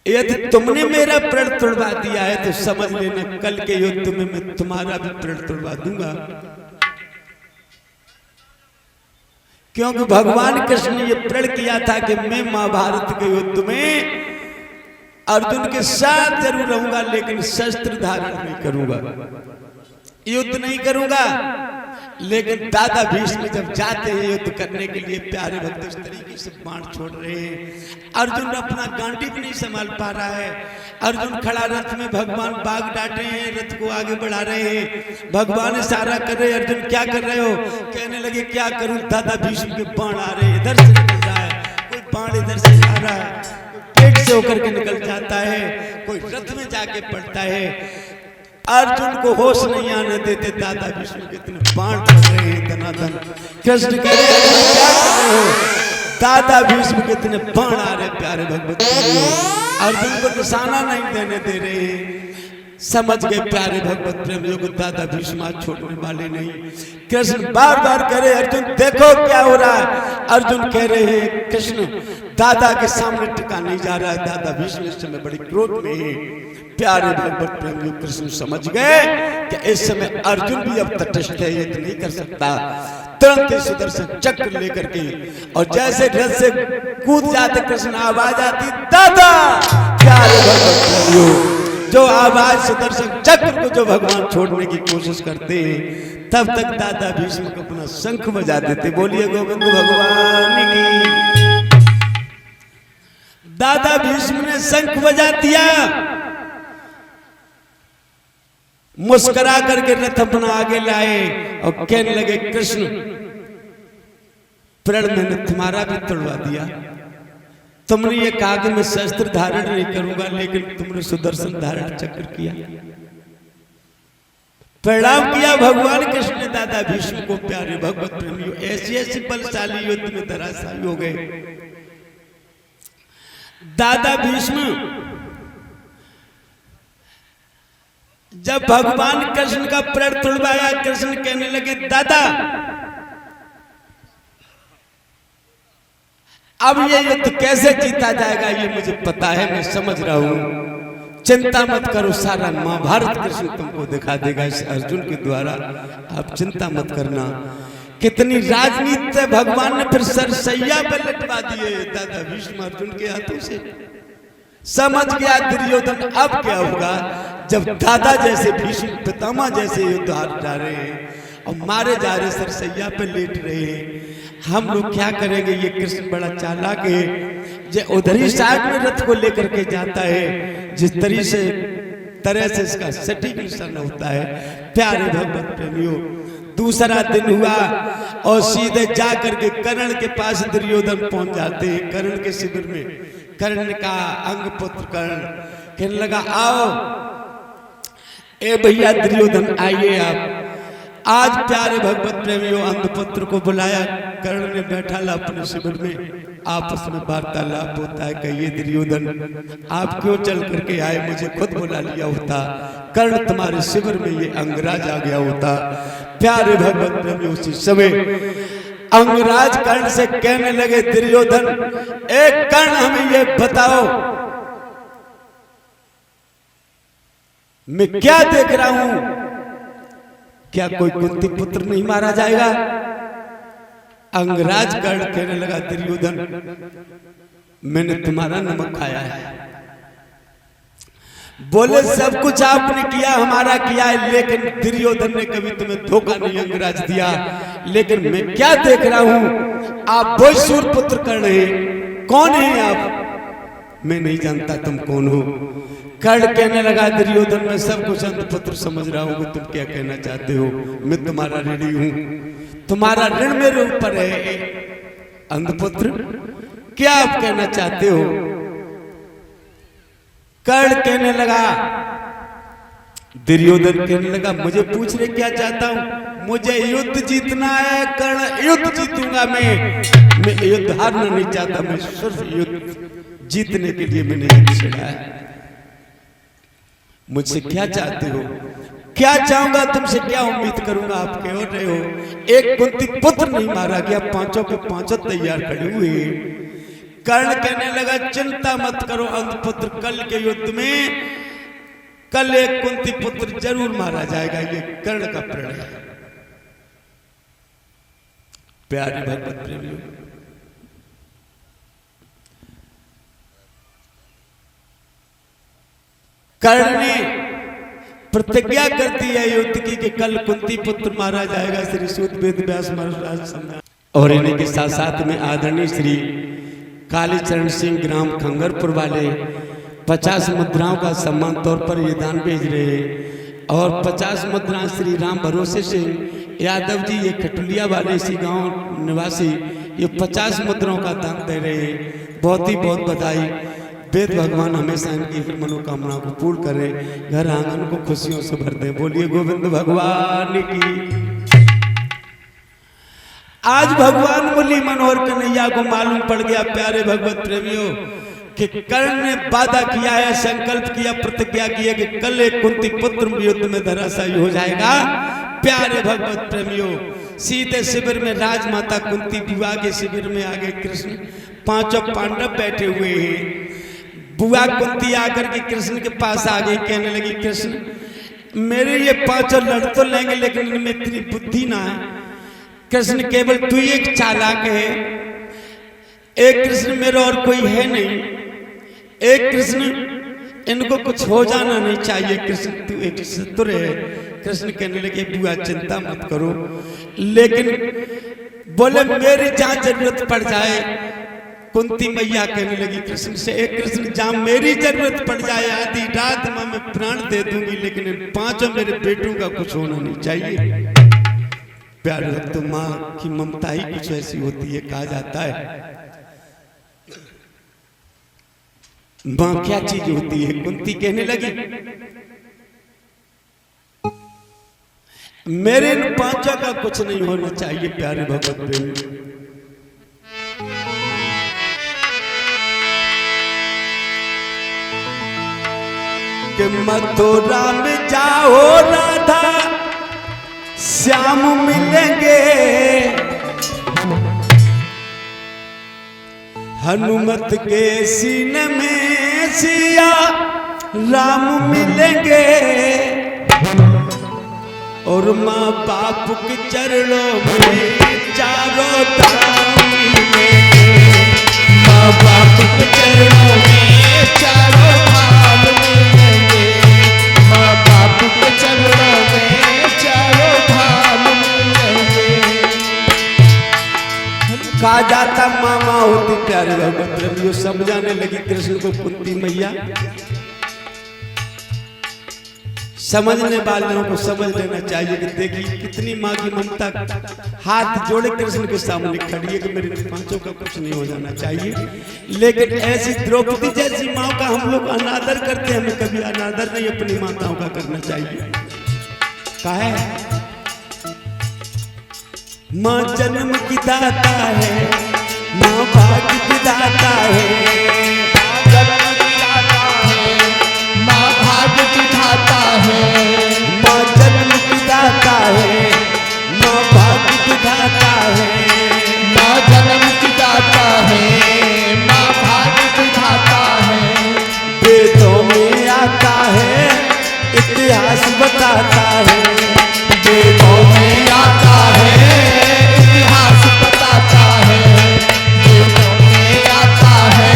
यदि तुमने मेरा प्रण तोड़वा दिया है तो समझ लेना कल के युद्ध में मैं तुम्हारा भी प्रण तोड़वा दूंगा। क्योंकि भगवान कृष्ण ने यह प्रण किया था कि मैं महाभारत के युद्ध में अर्जुन के साथ जरूर रहूंगा, लेकिन शस्त्र धारण नहीं करूंगा, युद्ध नहीं करूंगा। लेकिन दादा भीष्म जब जाते हैं युद्ध करने के लिए, प्यारे भक्त इस तरीके से बाण छोड़ रहे हैं, अर्जुन अपना गांडी भी नहीं संभाल पा रहा है। अर्जुन खड़ा रथ में, भगवान बाग डांटे हैं, रथ को आगे बढ़ा रहे हैं, भगवान इशारा कर रहे हैं, अर्जुन क्या कर रहे हो? कहने लगे क्या करूं दादा भीष्म के बाण आ रहे हैं, इधर से निकल रहा है, कोई बाण इधर से आ रहा है, पेट से होकर के निकल जाता है, कोई रथ में जाके पड़ता है। अर्जुन को होश नहीं आने देते दादा भीष्म कितने बाण पड़ रहे हैं धनाधन। कृष्ण कह रहे हैं क्या कर रहे हो? दादा भीष्म कितने बाण आ रहे प्यारे भगवत, अर्जुन को निशाना नहीं देने दे रहे हैं। समझ गए प्यारे भगवत प्रेमियों को दादा भीष्म छोड़ने वाले नहीं। कृष्ण बार बार कह रहे अर्जुन देखो क्या हो रहा है। अर्जुन कह रहे हैं कृष्ण दादा के सामने टिका नहीं जा रहा है। दादा भीष्म इस समय बड़ी क्रोध में है। प्यारे भगवत प्रेमियों कृष्ण समझ गए कि इस समय अर्जुन भी अब तटस्थ है, युद्ध नहीं कर सकता। तुरंत ही सुदर्शन चक्र लेकर के और जैसे रथ से कूद जाते कृष्ण, आवाज आती दादा। प्यारे भगवत प्रेमियों जो आवाज सुदर्शन चक्र को जो भगवान छोड़ने की कोशिश करते हैं, तब तक दादा भीष्म को अपना शंख बजा देते। बोलिए गोविंद भगवान की। दादा भीष्म ने शंख बजा दिया, मुस्कुरा करके रथ अपना आगे लाए और कहने लगे कृष्ण प्रण मैंने तुम्हारा भी तोड़वा दिया। तुमने ये कहा कि मैं शस्त्र धारण नहीं करूंगा, लेकिन तुमने सुदर्शन धारण चक्र किया। प्रणाम किया भगवान कृष्ण ने दादा भीष्म को। प्यारे भगवत प्रेमियों ऐसी ऐसी बलशाली युद्ध में धराशायी हो गए। दादा भीष्म जब भगवान कृष्ण का प्रण तोड़वाया, कृष्ण कहने लगे दादा अब ये युद्ध कैसे जीता जाएगा ये मुझे पता है, मैं समझ रहा हूं। चिंता मत करो, सारा महाभारत कृष्ण तुमको दिखा देगा इस अर्जुन के द्वारा, आप चिंता मत करना। कितनी राजनीति भगवान ने फिर सरसैया पे लटवा दिए दादा भीष्म अर्जुन के हाथों से। समझ गया दुर्योधन अब क्या होगा जब दादा जैसे भीष्म पितामह जैसे युद्ध हार जा रहे हैं और मारे जा रहे, सरसैया पे लेट रहे हैं, हम लोग क्या करेंगे। ये कृष्ण बड़ा चालाक है, जो उधर ही साइड में रथ को लेकर के जाता है, जिस तरह से इसका सटीक निशाना होता है। प्यारे भगवत प्रेमियों दूसरा दिन हुआ और सीधे जा करके कर्ण के पास दुर्योधन पहुंच जाते हैं। कर्ण के शिविर में कर्ण का अंग पुत्र कर्ण कहने लगा आओ ए भैया दुर्योधन आइए आप। आज प्यारे भगवत प्रेमियों अंगपुत्र को बुलाया कर्ण ने बैठा ला अपने शिविर में, आपस में वार्तालाप होता है। कहिए दुर्योधन आप क्यों चल करके आए, मुझे खुद बुला लिया होता, कर्ण तुम्हारे शिविर में ये अंगराज आ गया होता। प्यारे भगवत प्रेमी उसी समय अंगराज कर्ण से कहने लगे, दुर्योधन एक कर्ण हमें ये बताओ मैं क्या देख रहा हूं, क्या कोई कुंती पुत्र नहीं मारा जाएगा? अंगराज कर्ण कहने लगा, दुर्योधन मैंने तुम्हारा नमक खाया है। बोले सब कुछ आपने किया, हमारा किया है, लेकिन दुर्योधन ने कभी तुम्हें धोखा नहीं अंगराज दिया। लेकिन मैं क्या देख रहा हूं, आप भोजसूर पुत्र कर्ण हैं। कौन है आप? मैं नहीं जानता तुम कौन हो। कर्ण कहने लगा, दुर्योधन मैं सब कुछ अंधपुत्र समझ रहा हूं, तुम क्या कहना चाहते हो? मैं तुम्हारा ऋणी हूं, तुम्हारा ऋण मेरे ऊपर है। अंधपुत्र क्या आप कहना चाहते हो? कर्ण कहने लगा, दुर्योधन कहने लगा, मुझे पूछ रहे क्या चाहता हूं? मुझे युद्ध जीतना है कर्ण, युद्ध जीतूंगा मैं युद्ध हारना नहीं चाहता, मैं सिर्फ युद्ध जीतने के लिए मैंने युद्ध छेड़ा है। मुझसे क्या चाहते हो? क्या चाहूंगा तुमसे, क्या उम्मीद करूंगा? आप कह रहे हो एक कुंती पुत्र नहीं मारा गया, पांचों के पांचों तैयार खड़े हुए। कर्ण कहने लगा, चिंता मत करो अंधपुत्र, कल के युद्ध में कल एक कुंती पुत्र जरूर मारा जाएगा, ये कर्ण का प्रण है। प्यारे भगवत प्रेमियों, कर्ण ने प्रतिज्ञा करती है युद्ध की कि कल कुंती पुत्र मारा जाएगा। श्री सूत वेद व्यास महाराज सम्मान, और इन्हीं के साथ साथ में आदरणीय श्री कालीचरण सिंह ग्राम खंगरपुर वाले 50 मुद्राओं का सम्मान तौर पर ये दान भेज रहे हैं। और 50 मुद्राएं श्री राम भरोसे सिंह यादव जी, ये खटुलिया वाले इसी गांव निवासी, ये 50 मुद्राओं का दान दे रहे हैं। बहुत ही बहुत बधाई। वेद भगवान हमेशा इनकी हर मनोकामना को पूर्ण करें, घर आंगन को खुशियों से भर दें। बोलिए गोविंद भगवान की। आज भगवान मुरली मनोहर कन्हैया को मालूम पड़ गया, प्यारे भगवत प्रेमियों, कि कर्ण ने वादा किया है, संकल्प किया, प्रतिज्ञा की है कि कल एक कुंती पुत्र युद्ध में धराशायी हो जाएगा। प्यारे भगवत प्रेमियों, सीधे शिविर में राजमाता कुंती बुआ के शिविर में आगे कृष्ण, पांचों पांडव बैठे हुए हैं। बुआ कुंती आकर के कृष्ण के पास आ गई, कहने लगी, कृष्ण मेरे ये पांचों लड़ तो लेंगे, लेकिन इनमें इतनी बुद्धि ना है। कृष्ण केवल तू एक चालाक है, एक कृष्ण मेरा और कोई है नहीं, एक कृष्ण इनको कुछ हो जाना नहीं चाहिए, कृष्ण तू एक शत्रु है। कृष्ण कहने लगे, बुआ चिंता मत करो, लेकिन बोले मेरी जहां जरूरत पड़ जाए। कुंती मैया कहने लगी कृष्ण से, एक कृष्ण जहां मेरी जरूरत पड़ जाए आधी रात में मैं प्राण दे दूंगी, लेकिन इन पांचों मेरे बेटों का कुछ होना नहीं चाहिए। प्यारे भक्तों, माँ की ममता ही कुछ ऐसी होती है, कहा जाता है माँ क्या चीज होती है। कुंती कहने लगी, मेरे इन पांचों का कुछ नहीं होना चाहिए। प्यारे भगवत प्रेम, कि मथुरा में जाओ राधा श्याम मिलेंगे, हनुमत के सीने में सिया राम मिलेंगे, और माँ बाप के चरणों में चारों धाम मिलेंगे। माँ बाप के चरणों में चारों धाम मिलेंगे। माँ बाप के चरणों में चारों धाम मिलेंगे। कहा जाता मामा होती। प्यारे भगवत प्रेमियों, समझाने लगी कृष्ण को कुंती मैया। समझने वालों को समझ लेना चाहिए कि देखिए कितनी माँ की ममता, हाथ जोड़े कृष्ण के सामने खड़ी है कि मेरे पांचों का कुछ नहीं हो जाना चाहिए। लेकिन ऐसी द्रौपदी जैसी माँ का हम लोग अनादर करते हैं, हमें कभी अनादर नहीं अपनी माताओं का करना चाहिए। कहा है माँ जन्म की दाता है, माँ भाग्य की दाता है, जन्म की दाता है, माँ भाग्य की दाता है, माँ जन्म की दाता है, माँ भाग्य की दाता है, माँ जन्म की दाता है, माँ भाग्य की दाता है। वेदों में आता है, इतिहास बताता है, वेदों में आता है, इतिहास बताता है, वेदों में आता है,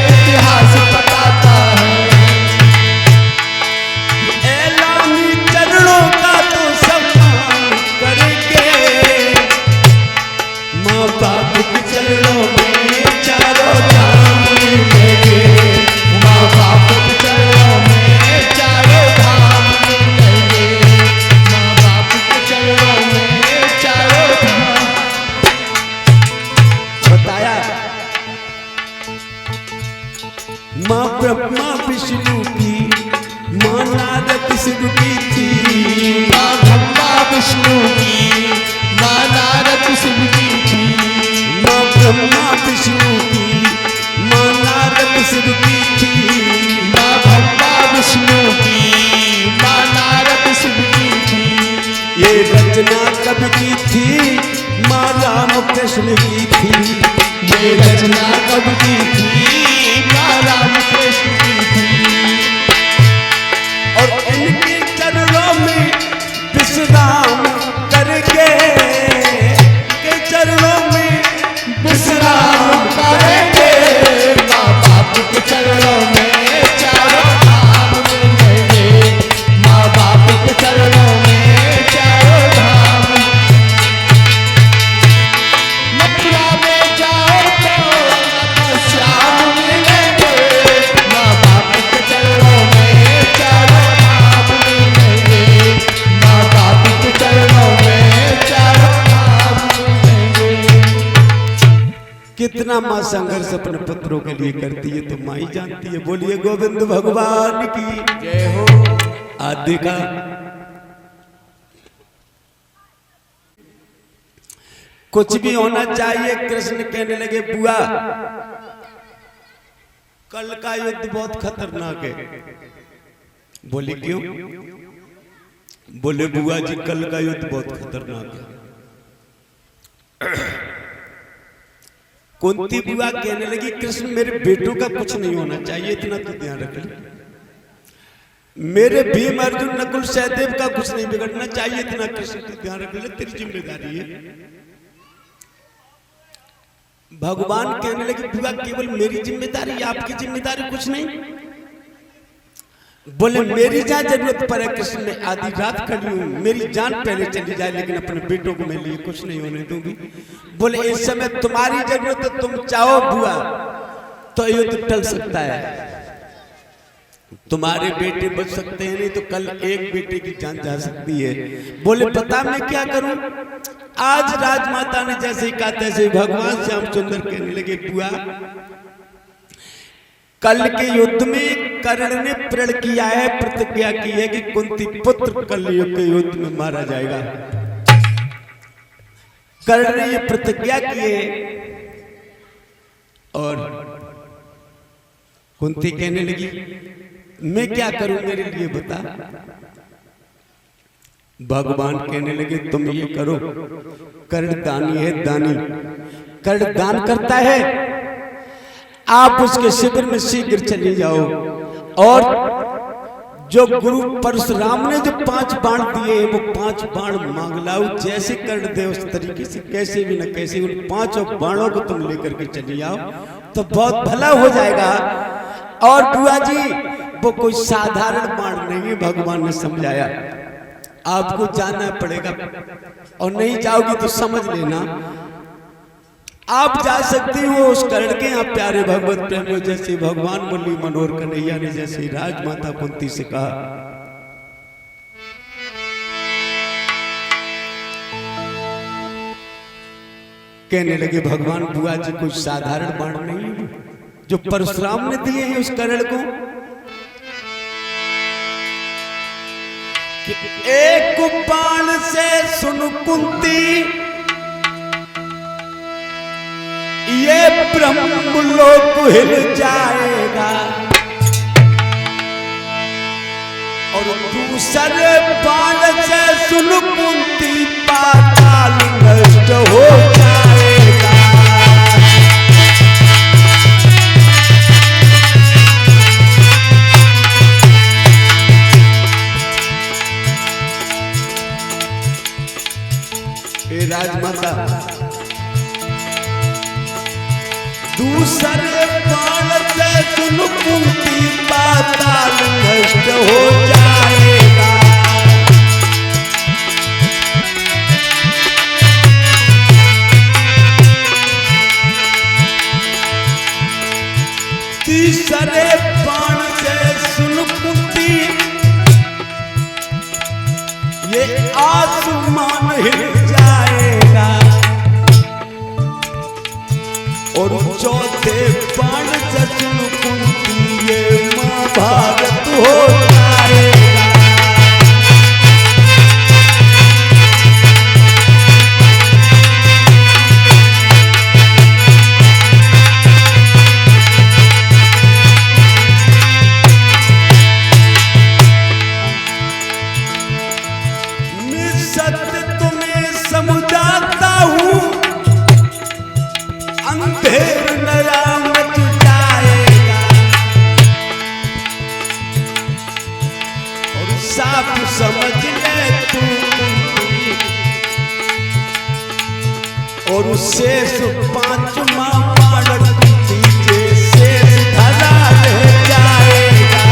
इतिहास बताता है। ऐलानी चरणों का तो सम्मान करेंगे, माँ बाप के चरणों में चारों धाम मिलेंगे, माँ बाप के चरणों में चारों धाम मिलेंगे, माँ बाप के चरणों में चारों धाम। बताया माँ ब्रह्मा विष्णु की, माँ नारद शिव की थी, माँ ब्रह्मा विष्णु की, माँ नारद शिव की थी, माँ ब्रह्मा विष्णु की, माँ नारद शिव की थी, माँ ब्रह्मा विष्णु की, माँ नारद शिव की थी। ये रचना कब की थी, माँ राम कृष्ण की थी, ये रचना कब की थी, माँ राम कृष्ण की थी। और इनके चरणों में विश्राम करके, के चरणों में विश्राम करेंगे, माँ बाप के चरणों में चारों धाम मिलेंगे, माँ बाप के चरणों में चारों धाम। मथुरा में जाओ तो श्याम मिलेंगे, माँ बाप के चरणों में चारों धाम मिलेंगे, माँ बाप के चरणों में चारों धाम मिलेंगे। कितना माँ संघर्ष अपने पुत्रों के लिए करती है तो माँ ही जानती है। बोलिए गोविंद भगवान की जय हो। आदि का कुछ भी होना चाहिए। कृष्ण कहने लगे बुआ कल का युद्ध बहुत खतरनाक है। बोले क्यों? बोले बुआ जी कल का युद्ध बहुत खतरनाक है। कुंती बुआ कहने लगी कृष्ण मेरे बेटों का कुछ नहीं होना चाहिए, इतना तो ध्यान रख ले। मेरे भीम अर्जुन नकुल सहदेव का कुछ नहीं बिगड़ना चाहिए, इतना कृष्ण तो ध्यान रख ले, तेरी जिम्मेदारी है। भगवान कहने लगे बुआ केवल मेरी जिम्मेदारी, आपकी जिम्मेदारी कुछ नहीं। बोले मेरी जहां जरूरत पड़े कृष्ण में आधी रात खड़ी हूं, मेरी जान पहले चली जाए लेकिन अपने बेटों को मेरे लिए कुछ नहीं होने दूंगी। बोले इस समय तुम्हारी जरूरत है, तुम चाहो बुआ तो युद्ध टल सकता है, तुम्हारे बेटे बच सकते हैं, नहीं तो कल एक बेटे की जान जा सकती है। बोले पता मैं क्या करूं? आज राजमाता ने जैसे ही कहा तैसे भगवान श्याम सुंदर कहने लगे बुआ कल के युद्ध में कर्ण ने प्रण किया है, प्रतिज्ञा की है कि कुंती पुत्र कल के युद्ध में मारा जाएगा। कर्ण ने ये प्रतिज्ञा की है। और कुंती कहने लगी मैं क्या करूं, मेरे लिए बता। भगवान कहने लगे तुम ये करो, कर्ण दानी है, दानी कर्ण दान करता है, आप उसके शिविर में शीघ्र चले जाओ और जो गुरु परशुराम ने जो 5 बाण दिए वो 5 बाण मांग लाओ, जैसे कर्ण दे उस तरीके से कैसे भी न कैसे उन 5 बाणों को तुम लेकर के चले जाओ तो बहुत भला हो जाएगा। और बुआ जी वो कोई साधारण बाण नहीं है, भगवान ने समझाया, आपको जाना पड़ेगा और नहीं जाओगी तो समझ लेना आप जा सकती हो उस कर्ण के यहाँ प्यारे भगवत प्रेम जैसे भगवान मुरली मनोहर कन्हैया ने जैसे राजमाता कुंती से कहा। कहने लगे भगवान बुआ जी कोई साधारण बाण नहीं है जो परशुराम ने दिए हैं उस कर्ण को। एक बाण से सुन कुंती ये ब्रह्मलोक हिल जाएगा और दूसरे बाण से सुन कुंती पाताल नष्ट हो जाएगा। हे राजमाता, दूसरे बाण से सुन कुंती पाताल नष्ट हो जाएगा। तीसरे बाण से सुन कुंती ये आसमान हिल जाएगा और चौथे बाण से सुन कुंती ये महाभारत हो जाएगा। मैं सत्य तुम्हें समझाता हूँ, अंधेर नया मच जाएगा और साफ समझ ले तू और शेष पांचवा बाण पीछे शेष धरा रह जाएगा।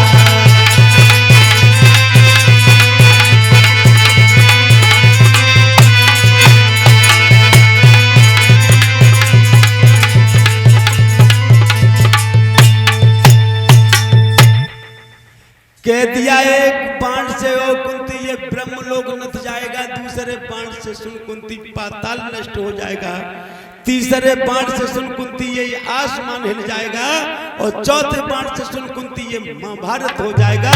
कह दिया एक बाण से ओ कुंती ये ब्रह्मलोक नत जाएगा, दूसरे बाण से सुन कुंती पाताल नष्ट हो जाएगा, तीसरे बाण से सुन कुंती ये आसमान हिल जाएगा और चौथे बाण से सुन कुंती ये महाभारत हो जाएगा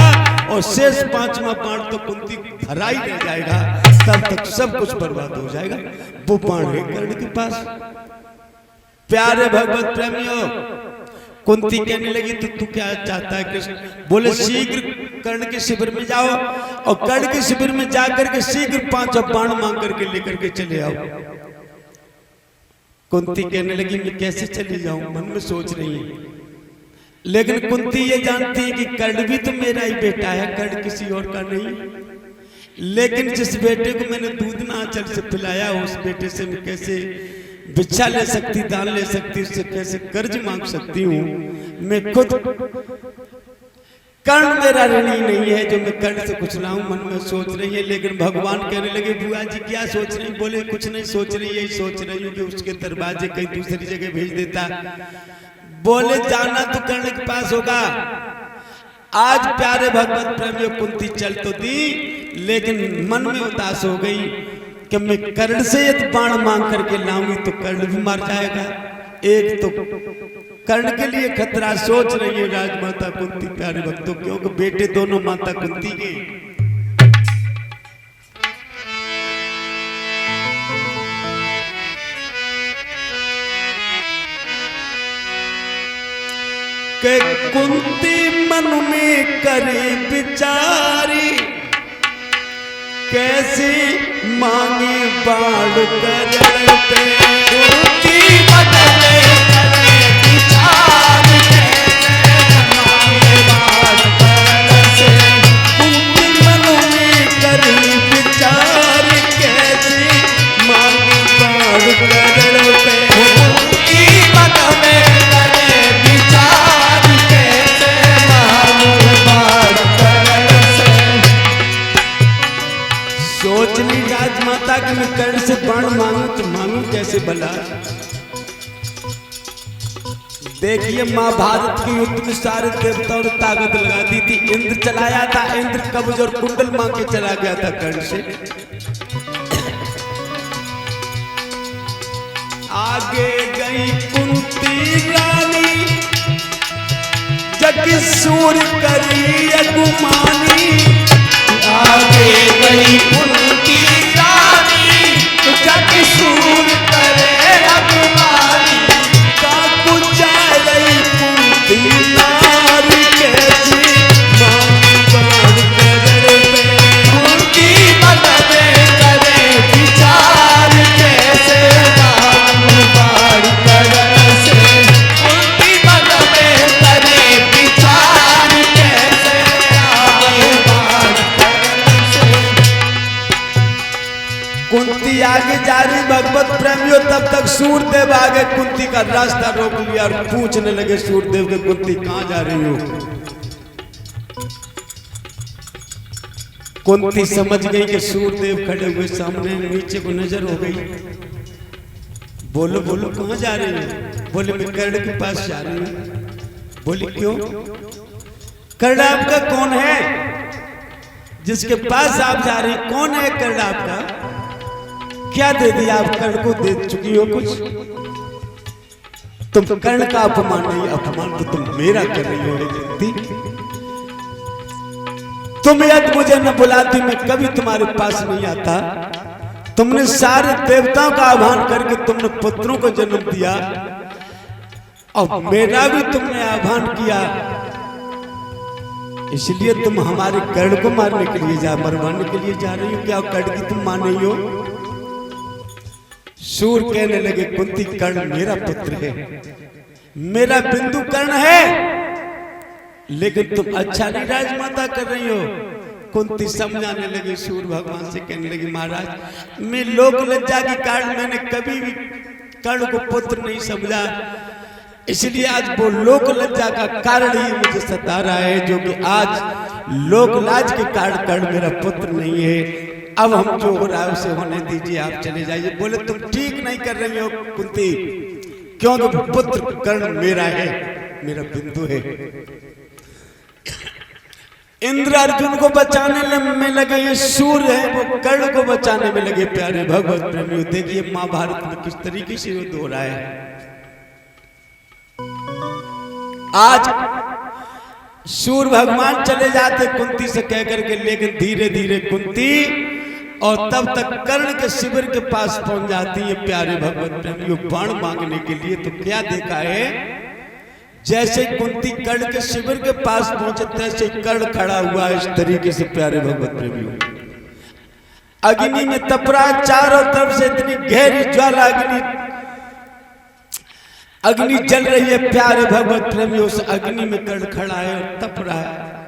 और शेष पांचवा बाण तो कुंती धरा ही रह जाएगा। तब तक सब कुछ बर्बाद हो जाएगा। वो बाण है कर्ण के पास। प्यारे भगवत प्रेमियों, कुंती कहने लगी तो तू क्या चाहता है कृष्ण? बोले शीघ्र कर्ण के शिविर में जाओ और कर्ण के शिविर में जाकर के शीघ्र 5 बाण मांग करके लेकर के चले आओ। कुंती कहने लगी मैं कैसे चली जाऊं, मन में सोच रही है। लेकिन कुंती ये जानती है कि कर्ण भी तो मेरा ही बेटा है, कर्ण किसी और का नहीं। लेकिन जिस बेटे को मैंने दूध ना आंचल से पिलाया उस बेटे से मैं कैसे भिक्षा ले सकती, दान ले सकती, उससे कैसे कर्ज मांग सकती हूँ? मैं खुद कर्ण मेरा ऋणी नहीं है जो मैं कर्ण से कुछ लाऊं, मन में सोच रही है। लेकिन भगवान कहने लगे बुआ जी क्या सोच रही? बोले कुछ नहीं सोच रही, यही सोच रही हूँ कि उसके दरवाजे कहीं दूसरी जगह भेज देता। बोले जाना तो कर्ण के पास होगा। आज प्यारे भगवत प्रेमियों कुंती चल तो दी, लेकिन मन में उदास हो गई कि मैं कर्ण से यदि बाण मांग करके लाऊंगी तो कर्ण भी मर जाएगा। एक तो कर्ण के लिए खतरा सोच रही है राजमाता कुंती प्यारे भक्तों, क्योंकि बेटे दोनों माता कुंती के। के कुंती मन में करे विचारी, कैसे मांगे बाण करण पे। कुंती मन में करे विचार, कैसे मांगे बाण करण से। कुंती मन में करे विचार, कैसे मांगे बाण करण पे। कुंती मन में करे विचार, कैसे मांगे बाण करण से। सोच ली राजमाता कि मैं कर्ण से बाण मांगू तो मांगू कैसे भला? देखिए महाभारत के युद्ध में सारे देवताओं ने ताकत लगा दी थी। इंद्र चलाया था, इंद्र कवच और कुंडल मांग के चला गया था कर्ण से। आगे गई कुंती रानी, जग सूर करी अगुमानी। आगे गई कुंती रानी, जग सूर करे अगुमानी। ये जा रही भगवत प्रेमियों, तब तक सूरदेव आगे कुंती का रास्ता रोक लिया और पूछने लगे सूरदेव के, कुंती कहां जा रही हो? कुंती समझ गई कि सूरदेव खड़े हुए सामने, नीचे को नजर हो गई। बोलो बोलो कहां जा रही हो? बोले मैं कर्ण के पास जा रही हूं। बोली क्यों? कर्ण आपका कौन है जिसके पास आप जा रही? कौन है कर्ण आपका? क्या दे दिया आप कर्ण को? दे चुकी हो कुछ? तुम कर्ण का अपमान नहीं, अपमान तो तुम मेरा कर रही हो। कुंती तुम यदि मुझे न बुलाती मैं कभी तुम्हारे पास नहीं आता। तुमने सारे देवताओं का आह्वान करके तुमने पुत्रों को जन्म दिया और मेरा भी तुमने आह्वान किया, इसलिए तुम हमारे कर्ण को मारने के लिए मरवाने के लिए जा रही हो। क्या कर्ण की तुम मान नहीं हो? सूर कहने लगे कुंती कर्ण मेरा पुत्र है, मेरा बिंदु कर्ण है, लेकिन तुम अच्छा नहीं राजमाता कर रही हो। कुंती समझाने लगी, सूर भगवान से कहने लगी महाराज मैं लोक लज्जा के कारण मैंने कभी भी कर्ण को पुत्र नहीं समझा, इसलिए आज वो लोक लज्जा का कारण ही मुझे सता रहा है, जो कि आज लोक लाज के कारण कर्ण मेरा पुत्र नहीं है। अब हम जो हो रहा है उसे होने दीजिए, आप चले जाइए। बोले तुम ठीक नहीं कर रही हो कुंती, क्योंकि पुत्र कर्ण मेरा है, मेरा बिंदु है। इंद्र अर्जुन को बचाने में लगे, ये सूर्य है वो कर्ण को बचाने में लगे। प्यारे भगवत प्रेमियों देखिए महाभारत में किस तरीके से युद्ध हो रहा है। आज सूर्य भगवान चले जाते कुंती से कहकर के, लेकिन धीरे धीरे कुंती और तब तक कर्ण के शिविर के पास पहुंच जाती है। प्यारे भगवत प्रेमियों बाण मांगने के लिए, तो क्या देखा है, जैसे कुंती कर्ण के शिविर के पास पहुंचे तैसे कर्ण खड़ा हुआ है इस तरीके से। प्यारे भगवत प्रेमियों अग्नि में तप रहा है, चारों तरफ से इतनी गहरी ज्वाला अग्नि जल रही है। प्यारे भगवत प्रेमियों उस अग्नि में कर्ण खड़ा है और तप रहा है।